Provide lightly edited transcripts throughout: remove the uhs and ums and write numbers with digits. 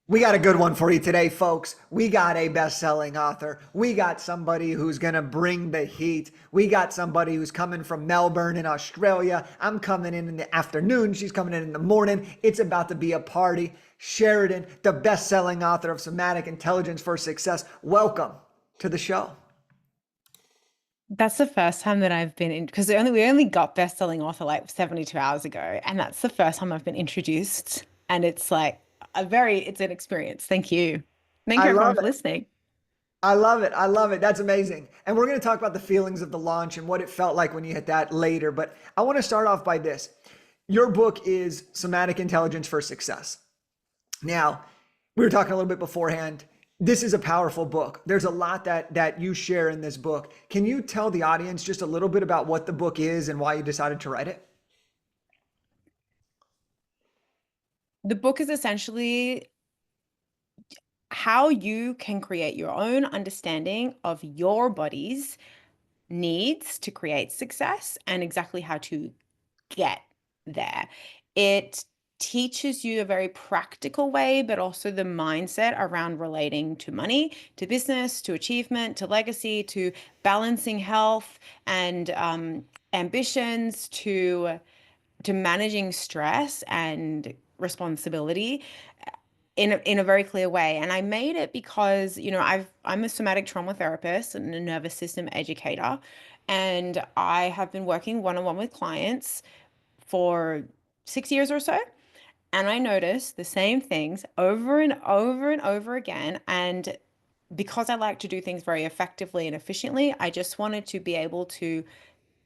We got a good one for you today, folks. We got a best-selling author. We got somebody who's going to bring the heat. We got somebody who's coming from Melbourne in Australia. I'm coming in the afternoon. She's coming in the morning. It's about to be a party. Sheridan, the best-selling author of Somatic Intelligence for Success. Welcome to the show. That's the first time that I've been in because we only got best-selling author like 72 hours ago, and that's the first time I've been introduced. And it's like it's an experience. Thank you. Thank I you everyone love for it. listening. I love it. I love it. That's amazing. And we're going to talk about the feelings of the launch and what it felt like when you hit that later. But I want to start off by this. Your book is Somatic Intelligence for Success. Now, we were talking a little bit beforehand. This is a powerful book. There's a lot that you share in this book. Can you tell the audience just a little bit about what the book is and why you decided to write it? The book is essentially how you can create your own understanding of your body's needs to create success and exactly how to get there. It teaches you a very practical way, but also the mindset around relating to money, to business, to achievement, to legacy, to balancing health and ambitions, to managing stress and responsibility in a very clear way. And I made it because, I'm a somatic trauma therapist and a nervous system educator, and I have been working one-on-one with clients for 6 years or so. And I noticed the same things over and over and over again. And because I like to do things very effectively and efficiently, I just wanted to be able to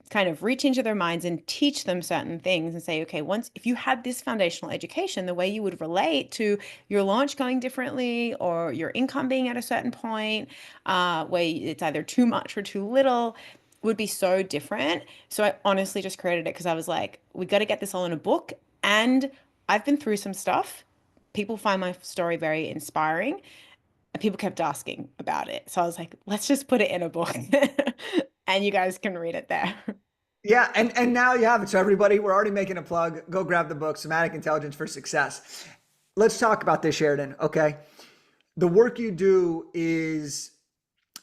kind of reach into their minds and teach them certain things and say, okay, once if you had this foundational education, the way you would relate to your launch going differently or your income being at a certain point, where it's either too much or too little, would be so different. So I honestly just created it because I was like, we got to get this all in a book. And I've been through some stuff. People find my story very inspiring, and people kept asking about it. So I was like, let's just put it in a book and you guys can read it there. Yeah, and now you have it. So everybody, we're already making a plug. Go grab the book, Somatic Intelligence for Success. Let's talk about this, Sheridan. Okay. The work you do is,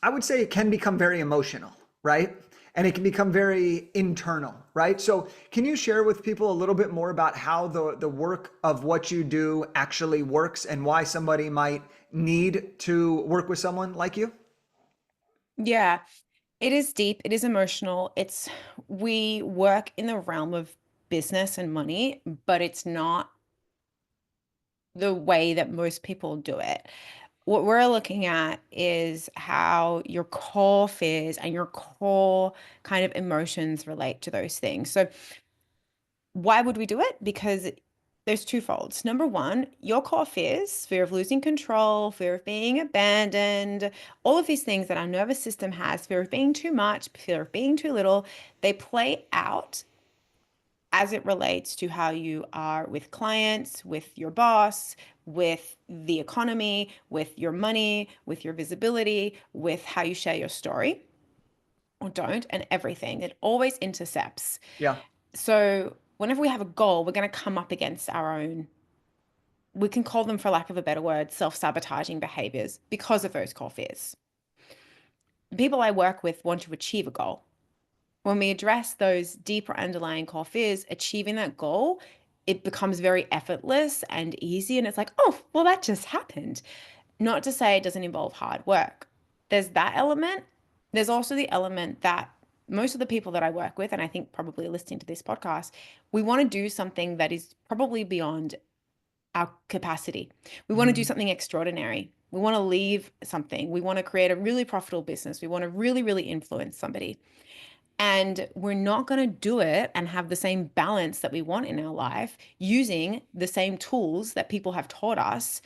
I would say it can become very emotional, right? And it can become very internal, right? So can you share with people a little bit more about how the work of what you do actually works and why somebody might need to work with someone like you? Yeah, it is deep, it is emotional. We work in the realm of business and money, but it's not the way that most people do it. What we're looking at is how your core fears and your core kind of emotions relate to those things. So why would we do it? Because there's two folds. Number one, your core fears, fear of losing control, fear of being abandoned, all of these things that our nervous system has, fear of being too much, fear of being too little, they play out as it relates to how you are with clients, with your boss, with the economy, with your money, with your visibility, with how you share your story or don't, and everything. It always intercepts. Yeah. So whenever we have a goal, we're going to come up against we can call them, for lack of a better word, self-sabotaging behaviors because of those core fears. People I work with want to achieve a goal. When we address those deeper underlying core fears, achieving that goal, it becomes very effortless and easy. And it's like, oh, well, that just happened. Not to say it doesn't involve hard work. There's that element. There's also the element that most of the people that I work with, and I think probably listening to this podcast, we want to do something that is probably beyond our capacity. We want to do Mhm. something extraordinary. We want to leave something. We want to create a really profitable business. We want to really, really influence somebody. And we're not going to do it and have the same balance that we want in our life using the same tools that people have taught us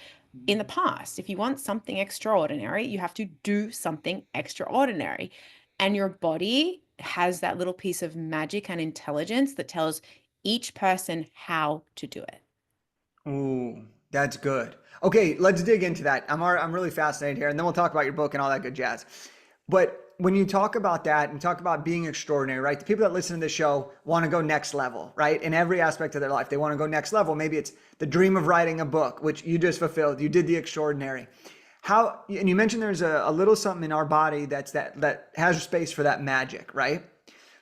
in the past. If you want something extraordinary, you have to do something extraordinary. And your body has that little piece of magic and intelligence that tells each person how to do it. Ooh, that's good. Okay, let's dig into that. I'm really fascinated here, and then we'll talk about your book and all that good jazz. But when you talk about that and talk about being extraordinary, right? The people that listen to this show want to go next level, right? In every aspect of their life, they want to go next level. Maybe it's the dream of writing a book, which you just fulfilled. You did the extraordinary. How, and you mentioned there's a little something in our body that has space for that magic, right?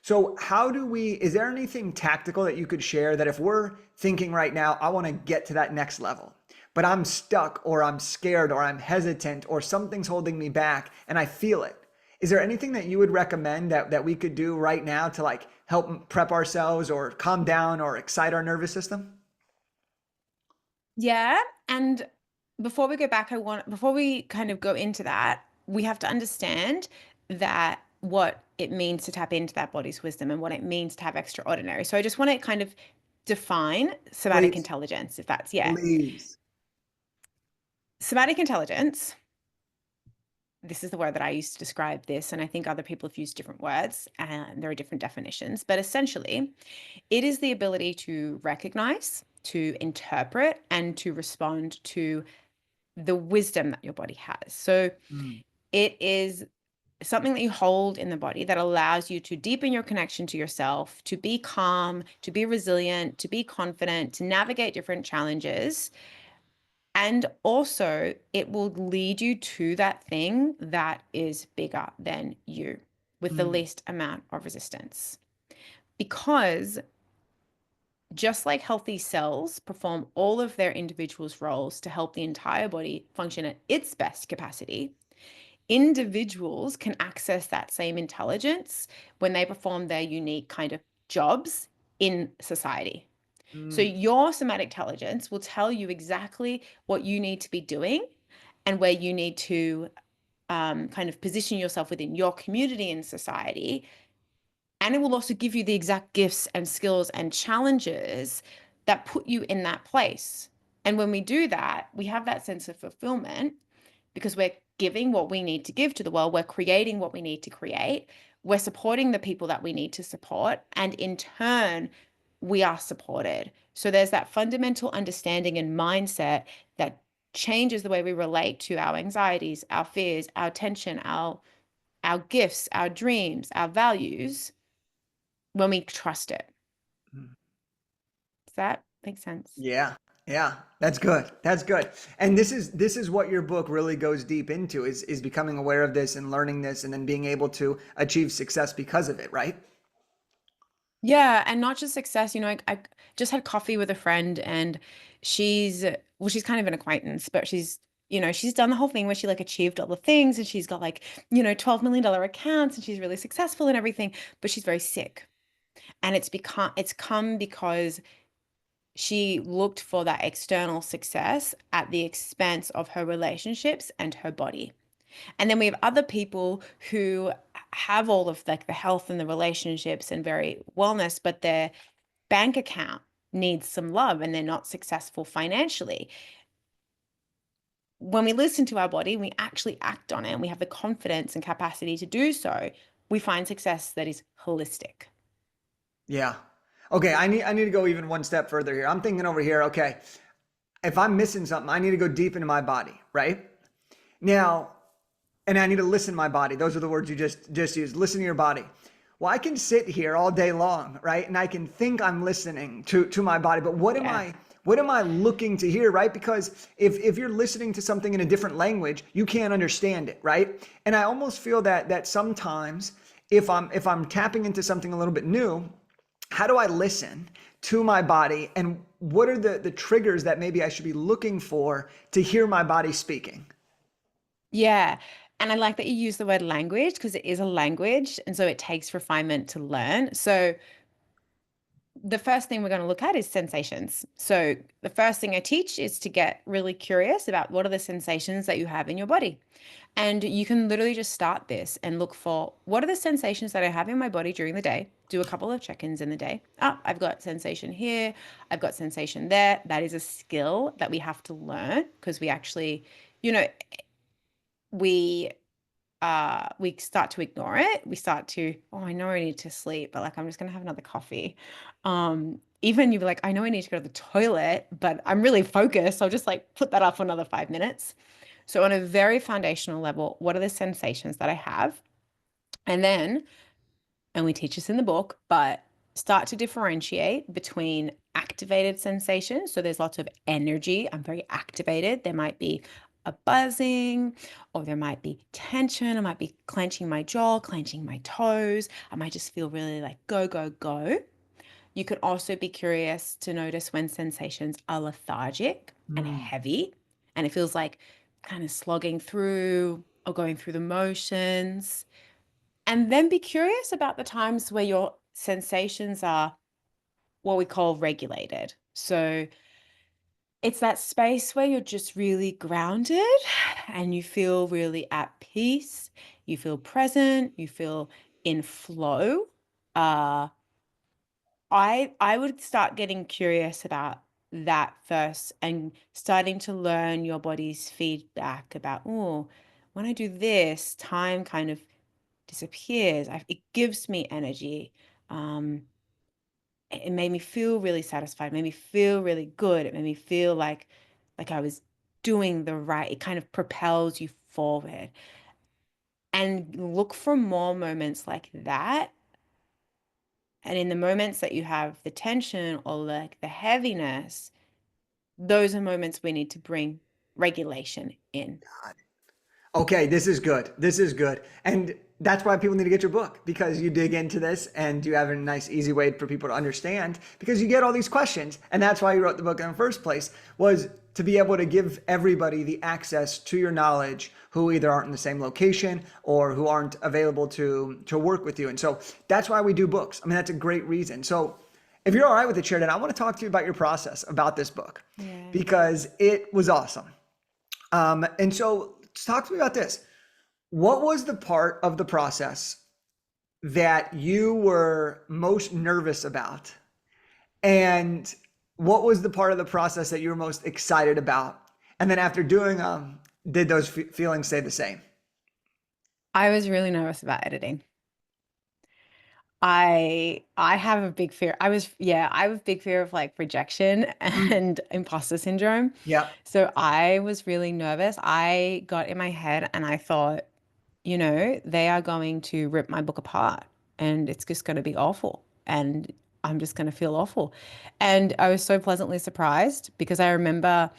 So how do we, is there anything tactical that you could share that if we're thinking right now, I want to get to that next level, but I'm stuck or I'm scared or I'm hesitant or something's holding me back and I feel it. Is there anything that you would recommend that we could do right now to like help prep ourselves or calm down or excite our nervous system? Yeah. And before we go back, before we kind of go into that, we have to understand that what it means to tap into that body's wisdom and what it means to have extraordinary. So I just want to kind of define somatic Please, intelligence, if that's, yeah. please. Somatic intelligence, this is the word that I use to describe this, and I think other people have used different words and there are different definitions, but essentially, it is the ability to recognize, to interpret, and to respond to the wisdom that your body has. So Mm, it is something that you hold in the body that allows you to deepen your connection to yourself, to be calm, to be resilient, to be confident, to navigate different challenges. And also, it will lead you to that thing that is bigger than you with the mm, least amount of resistance. Because just like healthy cells perform all of their individuals' roles to help the entire body function at its best capacity, individuals can access that same intelligence when they perform their unique kind of jobs in society. So mm, your somatic intelligence will tell you exactly what you need to be doing and where you need to kind of position yourself within your community and society. And it will also give you the exact gifts and skills and challenges that put you in that place. And when we do that, we have that sense of fulfillment because we're giving what we need to give to the world. We're creating what we need to create. We're supporting the people that we need to support. And in turn, we are supported. So there's that fundamental understanding and mindset that changes the way we relate to our anxieties, our fears, our tension, our gifts, our dreams, our values when we trust it. mm. Does that make sense? Yeah. Yeah. That's good. That's good. And this is what your book really goes deep into is becoming aware of this and learning this and then being able to achieve success because of it, right? Yeah, and not just success. I just had coffee with a friend and she's kind of an acquaintance, but she's done the whole thing where she like achieved all the things and she's got like, $12 million accounts and she's really successful and everything, but she's very sick. And it's come because she looked for that external success at the expense of her relationships and her body. And then we have other people who have all of like the health and the relationships and very wellness, but their bank account needs some love and they're not successful financially. When we listen to our body, we actually act on it and we have the confidence and capacity to do so, we find success that is holistic. Yeah. Okay, I need to go even one step further here. I'm thinking over here, okay, if I'm missing something, I need to go deep into my body, right? Now, and I need to listen to my body. Those are the words you just used. Listen to your body. Well, I can sit here all day long, right? And I can think I'm listening to my body, but Yeah. what am I looking to hear, right? Because if you're listening to something in a different language, you can't understand it, right? And I almost feel that sometimes if I'm tapping into something a little bit new, how do I listen to my body and what are the triggers that maybe I should be looking for to hear my body speaking? Yeah. And I like that you use the word language because it is a language. And so it takes refinement to learn. So the first thing we're going to look at is sensations. So the first thing I teach is to get really curious about what are the sensations that you have in your body. And you can literally just start this and look for what are the sensations that I have in my body during the day. Do a couple of check-ins in the day. Oh, I've got sensation here. I've got sensation there. That is a skill that we have to learn because we actually, you know, we start to ignore it. We start to, oh, I know I need to sleep, but like I'm just gonna have another coffee. Even you'd be like, I know I need to go to the toilet, but I'm really focused. I'll just like put that up for another 5 minutes. So on a very foundational level, what are the sensations that I have? And then, and we teach this in the book, but start to differentiate between activated sensations. So there's lots of energy. I'm very activated. There might be a buzzing, or there might be tension. I might be clenching my jaw, clenching my toes. I might just feel really like go, go, go. You could also be curious to notice when sensations are lethargic and Mm, heavy, and it feels like kind of slogging through or going through the motions. And then be curious about the times where your sensations are what we call regulated. So it's that space where you're just really grounded and you feel really at peace, you feel present, you feel in flow. Uh, I would start getting curious about that first and starting to learn your body's feedback about, oh, when I do this, time kind of disappears. It gives me energy. Um, it made me feel really satisfied, made me feel really good. It made me feel like I was doing the right. It kind of propels you forward. And look for more moments like that. And in the moments that you have the tension or like the heaviness, those are moments we need to bring regulation in. okay, this is good. This is good. And that's why people need to get your book, because you dig into this and you have a nice, easy way for people to understand, because you get all these questions. And that's why you wrote the book in the first place, was to be able to give everybody the access to your knowledge who either aren't in the same location or who aren't available to work with you. And so that's why we do books. I mean, that's a great reason. So if you're all right with it, Sheridan, I want to talk to you about your process about this book, Yeah. because it was awesome. And so talk to me about this. What was the part of the process that you were most nervous about? And what was the part of the process that you were most excited about? And then after doing them, did those feelings stay the same? I was really nervous about editing. I have a big fear. I have a big fear of like rejection Mm, and imposter syndrome. yeah. So I was really nervous. I got in my head and I thought, they are going to rip my book apart and it's just going to be awful. And I'm just going to feel awful. And I was so pleasantly surprised because I remember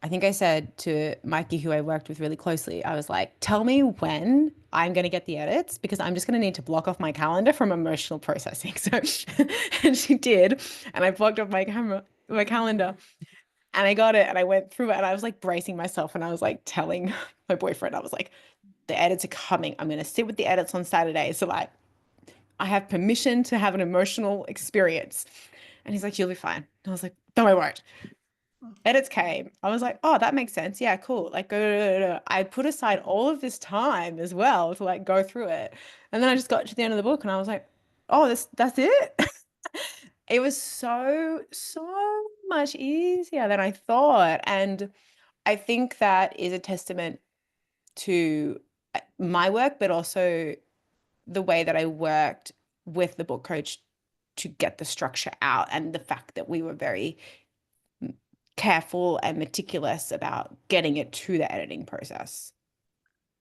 I think I said to Mikey, who I worked with really closely, I was like, tell me when I'm going to get the edits because I'm just going to need to block off my calendar from emotional processing. So, and she did. And I blocked off my calendar, and I got it and I went through it and I was like bracing myself and I was like telling my boyfriend, I was like, the edits are coming. I'm going to sit with the edits on Saturday. So like, I have permission to have an emotional experience. And he's like, you'll be fine. And I was like, no, I won't. Edits came. I was like, oh, that makes sense. Yeah, cool. Like, go. I put aside all of this time as well to like go through it. And then I just got to the end of the book and I was like, oh, that's it. It was so much easier than I thought. And I think that is a testament to my work, but also the way that I worked with the book coach to get the structure out and the fact that we were very careful and meticulous about getting it to the editing process.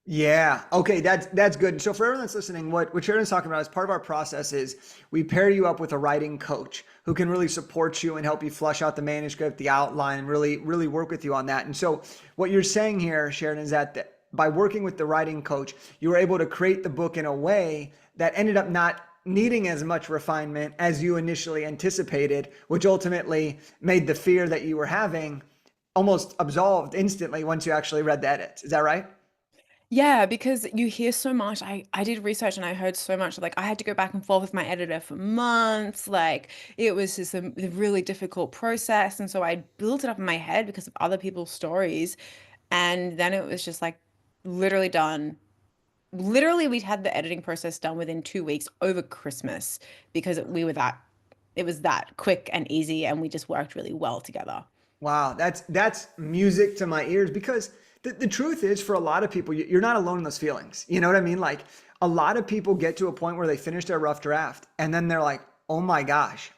Yeah. Okay. That's good. So for everyone that's listening, what Sheridan's talking about as part of our process is we pair you up with a writing coach who can really support you and help you flush out the manuscript, the outline, and really work with you on that. And so what you're saying here, Sheridan, is that by working with the writing coach, you were able to create the book in a way that ended up not needing as much refinement as you initially anticipated, which ultimately made the fear that you were having almost absolved instantly once you actually read the edits. Is that right? Yeah, because you hear so much. I did research and I heard so much. Like I had to go back and forth with my editor for months. Like it was just a really difficult process. And so I built it up in my head because of other people's stories. And then it was just like literally done. Literally, we'd had the editing process done within 2 weeks over Christmas because it was that quick and easy, and we just worked really well together. Wow, that's music to my ears, because the truth is, for a lot of people, you're not alone in those feelings. You know what I mean? Like, a lot of people get to a point where they finish their rough draft and then they're like, oh my gosh,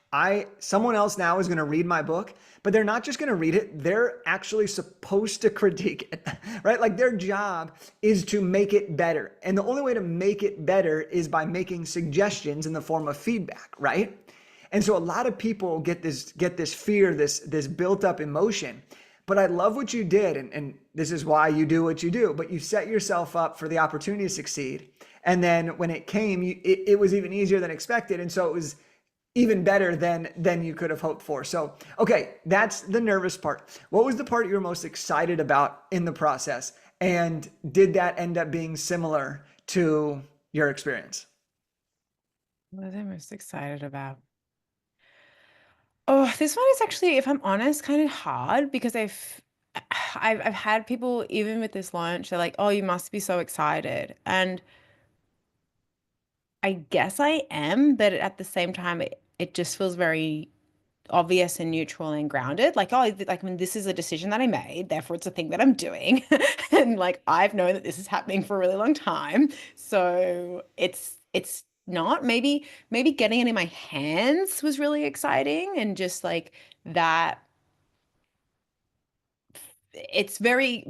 someone else now is going to read my book, but they're not just going to read it, they're actually supposed to critique it, right? Like their job is to make it better. And the only way to make it better is by making suggestions in the form of feedback, right? And so a lot of people get this fear, this built up emotion. But I love what you did, and this is why you do what you do. But you set yourself up for the opportunity to succeed. And then when it came, it was even easier than expected. And so it was even better than you could have hoped for. So, okay, that's the nervous part. What was the part you were most excited about in the process? And did that end up being similar to your experience? What was I most excited about? Oh, this one is actually, if I'm honest, kind of hard because I've had people even with this launch, they're like, "Oh, you must be so excited." And I guess I am, but at the same time it just feels very obvious and neutral and grounded. Like, oh, like I mean, this is a decision that I made, therefore it's a thing that I'm doing. And like I've known that this is happening for a really long time. So it's not maybe getting it in my hands was really exciting and just like that it's very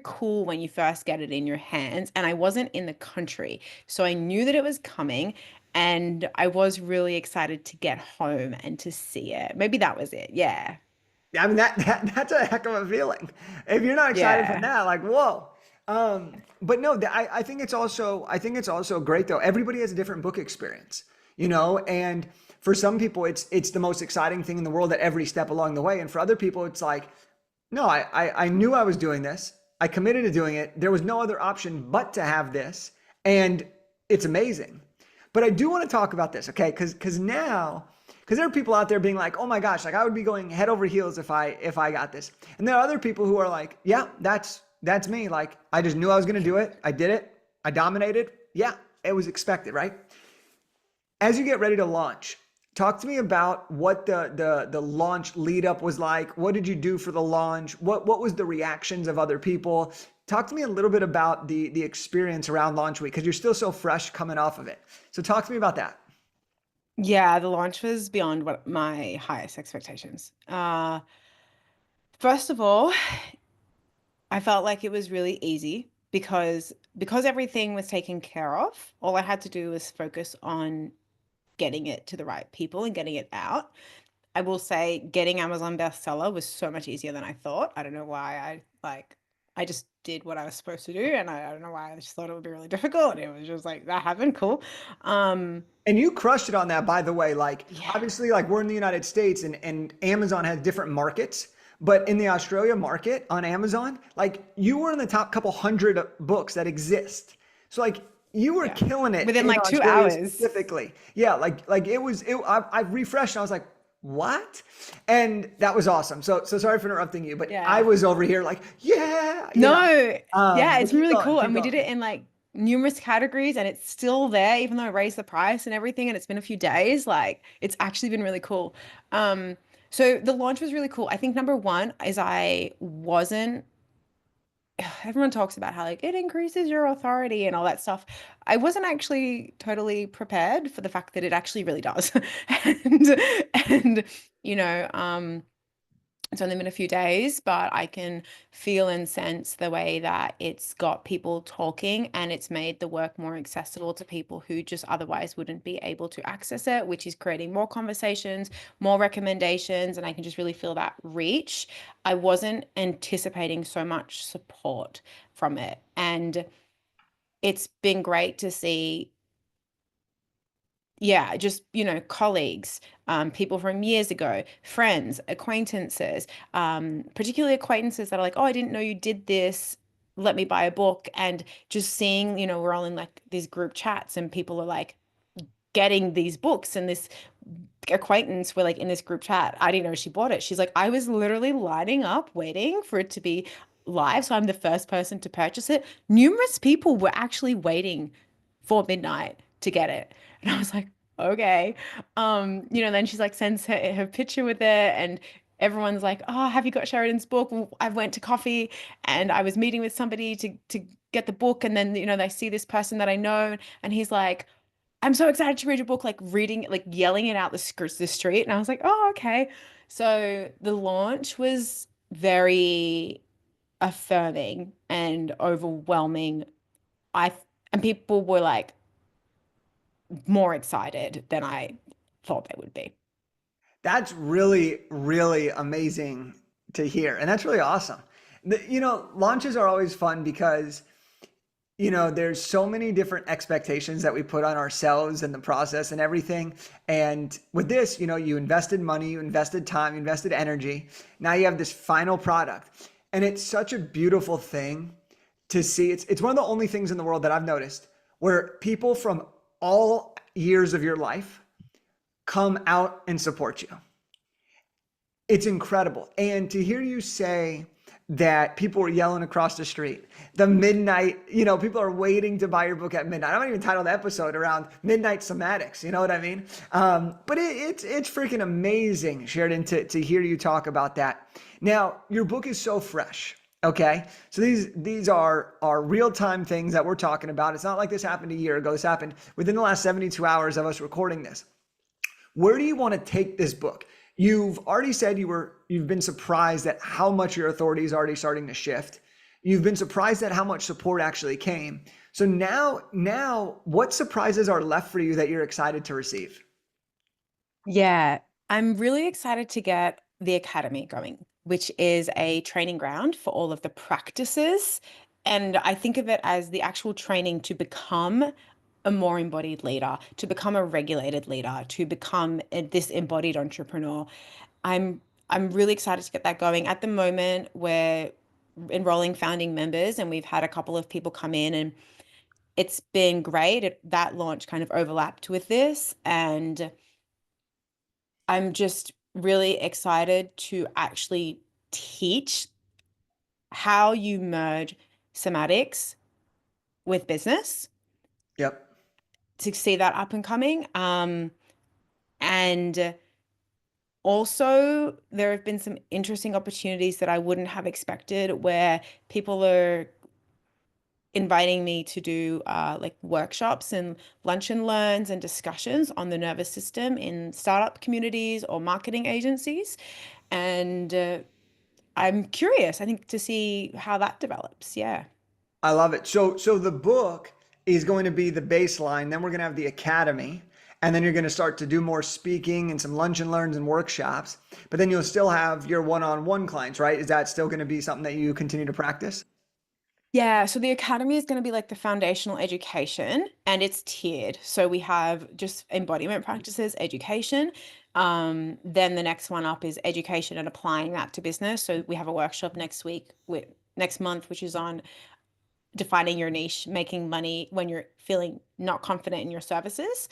cool when you first get it in your hands. And I wasn't in the country, so I knew that it was coming, and I was really excited to get home and to see it. Maybe that was it. Yeah. I mean that's a heck of a feeling. If you're not excited from Yeah. that, like whoa. But no, I think it's also great though. Everybody has a different book experience, and for some people it's the most exciting thing in the world at every step along the way, and for other people it's like, no, I knew I was doing this. I committed to doing it. There was no other option but to have this, and it's amazing. But I do want to talk about this, okay? Because there are people out there being like, oh my gosh, like I would be going head over heels if I got this. And there are other people who are like, yeah, that's me. Like I just knew I was gonna do it. I did it. I dominated. Yeah, it was expected, right? As you get ready to launch, talk to me about what the launch lead up was like. What did you do for the launch? What was the reactions of other people? Talk to me a little bit about the experience around launch week because you're still so fresh coming off of it. So talk to me about that. Yeah, the launch was beyond what my highest expectations. First of all, I felt like it was really easy because everything was taken care of. All I had to do was focus on getting it to the right people and getting it out. I will say getting Amazon bestseller was so much easier than I thought. I don't know why I just did what I was supposed to do, and I don't know why I just thought it would be really difficult. It was just like that happened, cool. Um And you crushed it on that, by the way. Like, yeah. obviously, like we're in the United States and Amazon has different markets. But in the Australia market on Amazon, like you were in the top couple hundred books that exist. So like you were Yeah. killing it Within in like two Australia hours. specifically. Yeah, like I refreshed and I was like, what? And that was awesome. So sorry for interrupting you, but I Yeah. was over here like, yeah, No, yeah, But it's really cool. keep And we did it going. in like numerous categories and it's still there, even though I raised the price and everything, and it's been a few days. Like it's actually been really cool. Um, so the launch was really cool. I think number one is I wasn't everyone talks about how like it increases your authority and all that stuff. I wasn't actually totally prepared for the fact that it actually really does. And and you know, it's only been a few days, but I can feel and sense the way that it's got people talking and it's made the work more accessible to people who just otherwise wouldn't be able to access it, which is creating more conversations, more recommendations, and I can just really feel that reach. I wasn't anticipating so much support from it. And it's been great to see, yeah, just, colleagues, people from years ago, friends, acquaintances, particularly acquaintances that are like, oh, I didn't know you did this. Let me buy a book. And just seeing, we're all in like these group chats and people are like getting these books, and this acquaintance, we're like in this group chat. I didn't know she bought it. She's like, I was literally lining up waiting for it to be live. So I'm the first person to purchase it. Numerous people were actually waiting for midnight to get it. And I was like, okay. Then she's like sends her picture with it, and everyone's like, oh, have you got Sheridan's book? Well, I went to coffee and I was meeting with somebody to get the book. And then, they see this person that I know, and he's like, I'm so excited to read your book, like reading, like yelling it out the street. And I was like, oh, okay. So the launch was very affirming and overwhelming. I and people were like more excited than I thought they would be. That's really, really amazing to hear. And that's really awesome. Launches are always fun because, there's so many different expectations that we put on ourselves and the process and everything. And with this, you invested money, you invested time, you invested energy. Now you have this final product. And it's such a beautiful thing to see. It's one of the only things in the world that I've noticed where people from all years of your life come out and support you. It's incredible. And to hear you say that people were yelling across the street, the midnight, people are waiting to buy your book at midnight. I might even title the episode around Midnight Somatics. You know what I mean? But it's freaking amazing, Sheridan, to hear you talk about that. Now, your book is so fresh. Okay, so these are real time things that we're talking about. It's not like this happened a year ago. This happened within the last 72 hours of us recording this. Where do you want to take this book? You've already said you've been surprised at how much your authority is already starting to shift. You've been surprised at how much support actually came. So now what surprises are left for you that you're excited to receive? Yeah, I'm really excited to get the academy going, which is a training ground for all of the practices. And I think of it as the actual training to become a more embodied leader, to become a regulated leader, to become this embodied entrepreneur. I'm I'm really excited to get that going. At the moment, we're enrolling founding members, and we've had a couple of people come in, and it's been great. That launch kind of overlapped with this, and I'm just really excited to actually teach how you merge somatics with business Yep. to see that up and coming. And also, there have been some interesting opportunities that I wouldn't have expected where people are inviting me to do like workshops and lunch and learns and discussions on the nervous system in startup communities or marketing agencies. And I'm curious, I think, to see how that develops. Yeah. I love it. So the book is going to be the baseline. Then we're going to have the academy. And then you're going to start to do more speaking and some lunch and learns and workshops. But then you'll still have your one-on-one clients, right? Is that still going to be something that you continue to practice? Yeah, so the academy is going to be like the foundational education and it's tiered. So we have just embodiment practices, education. Then the next one up is education and applying that to business. So we have a workshop next month, which is on defining your niche, making money when you're feeling not confident in your services.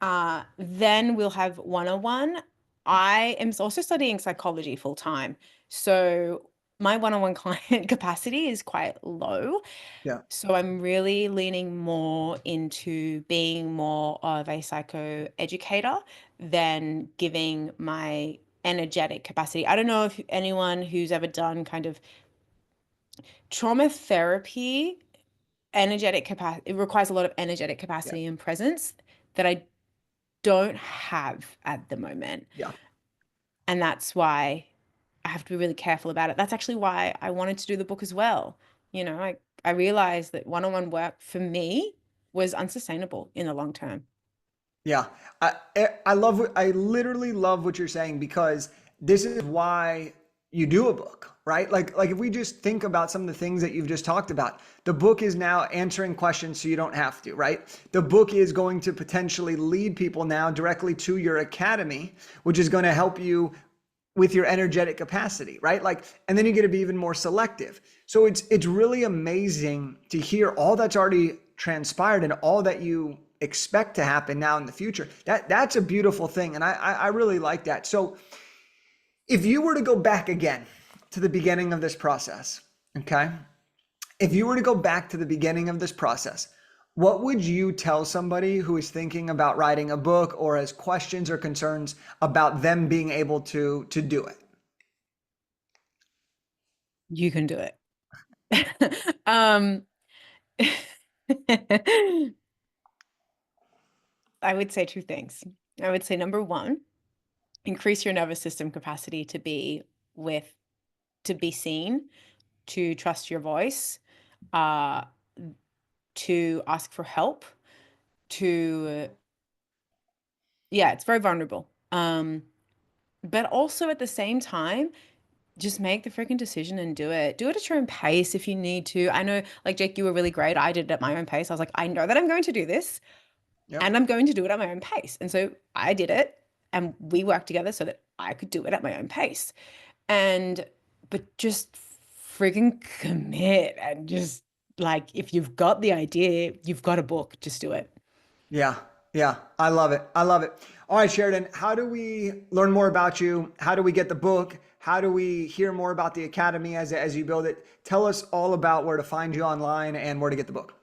Then we'll have 101. I am also studying psychology full time. So my one-on-one client capacity is quite low. Yeah. So I'm really leaning more into being more of a psycho educator than giving my energetic capacity. I don't know if anyone who's ever done kind of trauma therapy, energetic capacity, it requires a lot of energetic Yeah. capacity and presence that I don't have at the moment. Yeah. And that's why I have to be really careful about it. That's actually why I wanted to do the book as well. I realized that one-on-one work for me was unsustainable in the long term. Yeah, I literally love what you're saying because this is why you do a book, right? Like if we just think about some of the things that you've just talked about, the book is now answering questions so you don't have to, right? The book is going to potentially lead people now directly to your academy, which is going to help you with your energetic capacity, right? Like, and then you get to be even more selective. So it's really amazing to hear all that's already transpired and all that you expect to happen now in the future. That's a beautiful thing, and I really like that. So, if you were to go back again to the beginning of this process, okay? If you were to go back to the beginning of this process, what would you tell somebody who is thinking about writing a book or has questions or concerns about them being able to do it? You can do it. Um, I would say two things. I would say number one, increase your nervous system capacity with, to be seen, to trust your voice, uh, to ask for help, to, yeah, it's very vulnerable. But also at the same time, just make the freaking decision and do it. Do it at your own pace if you need to. I know, like Jake, you were really great. I did it at my own pace. I was like, I know that I'm going to do this Yep. and I'm going to do it at my own pace. And so I did it and we worked together so that I could do it at my own pace. And, but just freaking commit and just like, if you've got the idea, you've got a book, just do it. Yeah. Yeah. I love it. I love it. All right, Sheridan, how do we learn more about you? How do we get the book? How do we hear more about the Academy as you build it? Tell us all about where to find you online and where to get the book.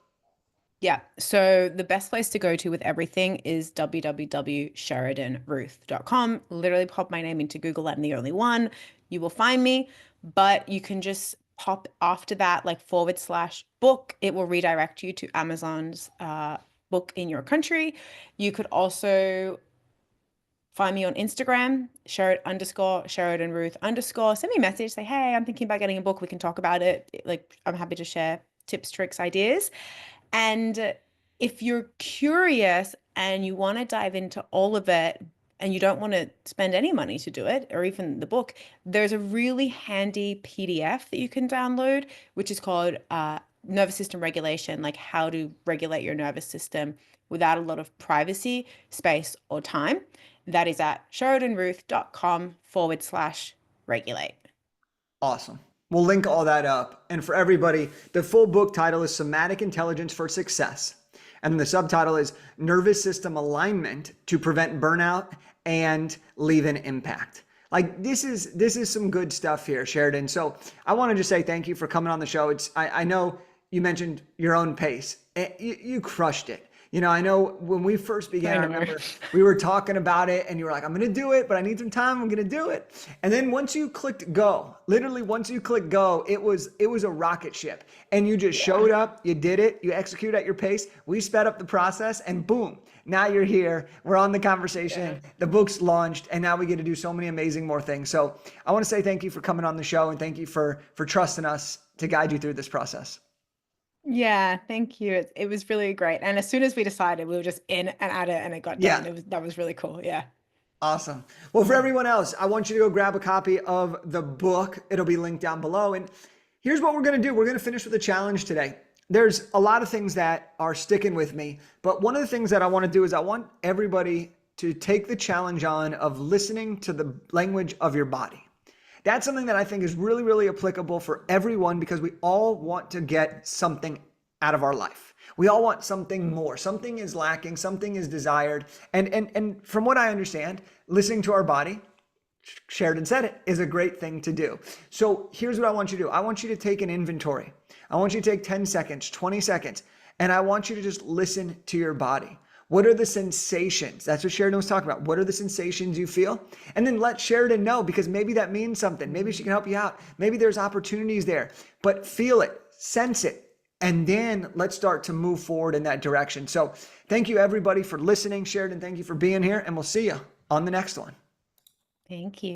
Yeah. So the best place to go to with everything is www.sheridanruth.com. Literally pop my name into Google. I'm the only one. You will find me, but you can just pop after that, like /book. It will redirect you to Amazon's book in your country. You could also find me on Instagram, Sheridan Ruth _. Send me a message, say, hey, I'm thinking about getting a book. We can talk about it. Like, I'm happy to share tips, tricks, ideas. And if you're curious and you want to dive into all of it and you don't want to spend any money to do it, or even the book, there's a really handy PDF that you can download, which is called Nervous System Regulation, like how to regulate your nervous system without a lot of privacy, space, or time. That is at sheridanruth.com /regulate. Awesome. We'll link all that up. And for everybody, the full book title is Somatic Intelligence for Success. And the subtitle is Nervous System Alignment to Prevent Burnout and Leave an Impact. Like this is some good stuff here, Sheridan. So I want to just say thank you for coming on the show. I know you mentioned your own pace. You crushed it. You know, I know when we first began, I remember we were talking about it and you were like, I'm going to do it, but I need some time. I'm going to do it. And then once you clicked go, literally once you clicked go, it was a rocket ship and you just showed up, you did it, you executed at your pace. We sped up the process and boom, now you're here. We're on the conversation. The book's launched and now we get to do so many amazing more things. So I want to say thank you for coming on the show and thank you for trusting us to guide you through this process. Yeah, thank you. It was really great. And as soon as we decided, we were just in and at it and it got done. Yeah. That was really cool. Yeah. Awesome. Well, for everyone else, I want you to go grab a copy of the book. It'll be linked down below. And here's what we're going to do. We're going to finish with a challenge today. There's a lot of things that are sticking with me, but one of the things that I want to do is I want everybody to take the challenge on of listening to the language of your body. That's something that I think is really, really applicable for everyone because we all want to get something out of our life. We all want something more. Something is lacking, something is desired. And from what I understand, listening to our body, Sheridan said it, is a great thing to do. So here's what I want you to do. I want you to take an inventory. I want you to take 10 seconds, 20 seconds, and I want you to just listen to your body. What are the sensations? That's what Sheridan was talking about. What are the sensations you feel? And then let Sheridan know because maybe that means something. Maybe she can help you out. Maybe there's opportunities there, but feel it, sense it. And then let's start to move forward in that direction. So thank you everybody for listening. Sheridan, thank you for being here and we'll see you on the next one. Thank you.